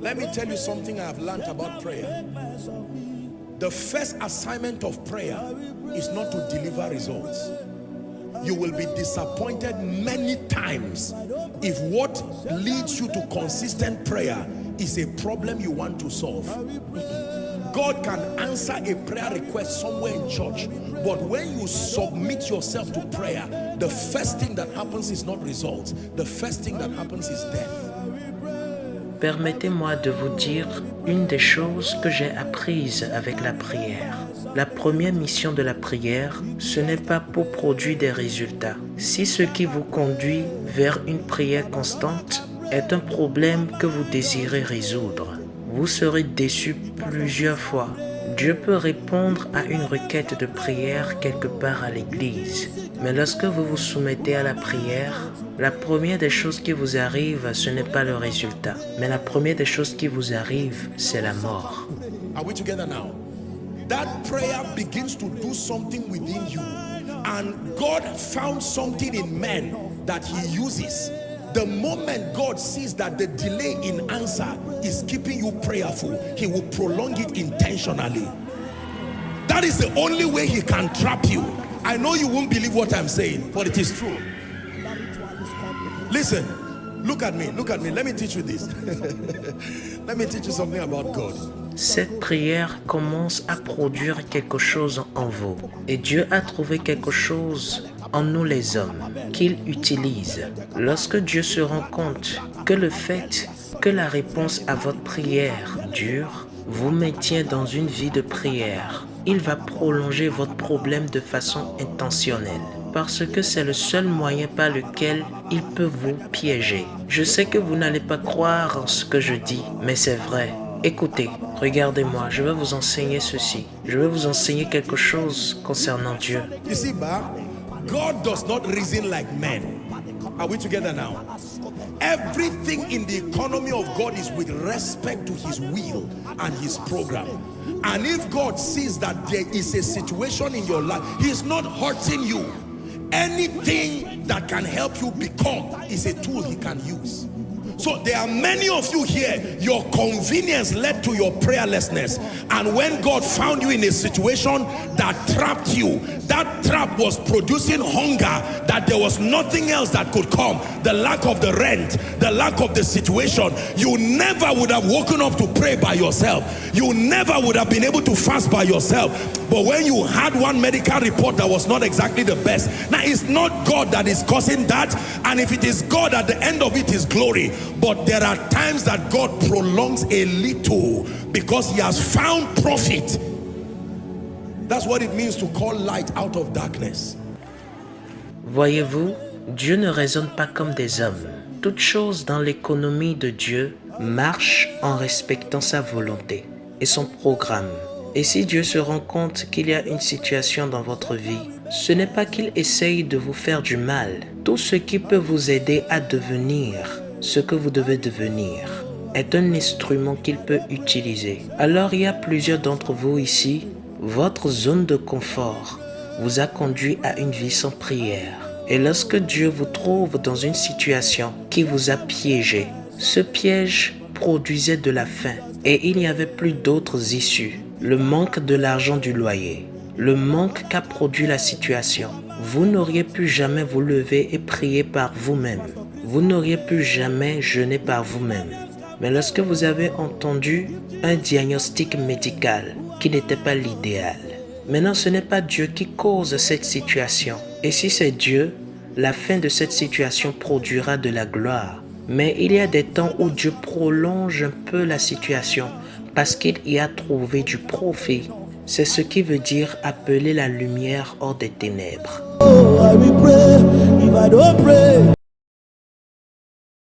Let me tell you something I have learned about prayer. The first assignment of prayer is not to deliver results. You will be disappointed many times if what leads you to consistent prayer is a problem you want to solve. God can answer a prayer request somewhere in church, but when you submit yourself to prayer, the first thing that happens is not results. The first thing that happens is death. Permettez-moi de vous dire une des choses que j'ai apprises avec la prière. La première mission de la prière, ce n'est pas pour produire des résultats. Si ce qui vous conduit vers une prière constante est un problème que vous désirez résoudre, vous serez déçu plusieurs fois. Dieu peut répondre à une requête de prière quelque part à l'église. Mais lorsque vous vous soumettez à la prière, la première des choses qui vous arrive, ce n'est pas le résultat. Mais la première des choses qui vous arrive, c'est la mort. Are we together now? That prayer begins to do something within you. And God found something in men that he uses. The moment God sees that the delay in answer is keeping you prayerful, he will prolong it intentionally. That is the only way he can trap you. I know you won't believe what I'm saying, but it is true. Listen, look at me, let me teach you this. Let me teach you something about God. Cette prière commence à produire quelque chose en vous. Et Dieu a trouvé quelque chose en nous les hommes qu'il utilise. Lorsque Dieu se rend compte que le fait que la réponse à votre prière dure vous maintient dans une vie de prière, il va prolonger votre problème de façon intentionnelle. Parce que c'est le seul moyen par lequel il peut vous piéger. Je sais que vous n'allez pas croire en ce que je dis, mais c'est vrai. Écoutez, regardez-moi, je vais vous enseigner ceci. Je vais vous enseigner quelque chose concernant Dieu. You see, God does not reason like men. Are we together now? Everything in the economy of God is with respect to his will and his program. And if God sees that there is a situation in your life, he's not hurting you. Anything that can help you become is a tool he can use. So there are many of you here, your convenience led to your prayerlessness. And when God found you in a situation that trapped you, that trap was producing hunger, that there was nothing else that could come. The lack of the rent, the lack of the situation. You never would have woken up to pray by yourself. You never would have been able to fast by yourself. But when you had one medical report that was not exactly the best, now it's not God that is causing that. And if it is God, at the end of it is glory. But there are times that God prolongs a little because he has found profit. That's what it means to call light out of darkness. Voyez-vous, Dieu ne raisonne pas comme des hommes. Toute chose dans l'économie de Dieu marche en respectant sa volonté et son programme. Et si Dieu se rend compte qu'il y a une situation dans votre vie, ce n'est pas qu'il essaye de vous faire du mal. Tout ce qui peut vous aider à devenir ce que vous devez devenir est un instrument qu'il peut utiliser. Alors il y a plusieurs d'entre vous ici, votre zone de confort vous a conduit à une vie sans prière. Et lorsque Dieu vous trouve dans une situation qui vous a piégé, ce piège produisait de la faim et il n'y avait plus d'autres issues. Le manque de l'argent du loyer, le manque qu'a produit la situation. Vous n'auriez pu jamais vous lever et prier par vous-même. Vous n'auriez pu jamais jeûner par vous-même. Mais lorsque vous avez entendu un diagnostic médical qui n'était pas l'idéal, maintenant ce n'est pas Dieu qui cause cette situation. Et si c'est Dieu, la fin de cette situation produira de la gloire. Mais il y a des temps où Dieu prolonge un peu la situation parce qu'il y a trouvé du profit. C'est ce qui veut dire appeler la lumière hors des ténèbres. Oh, I will pray if I don't pray.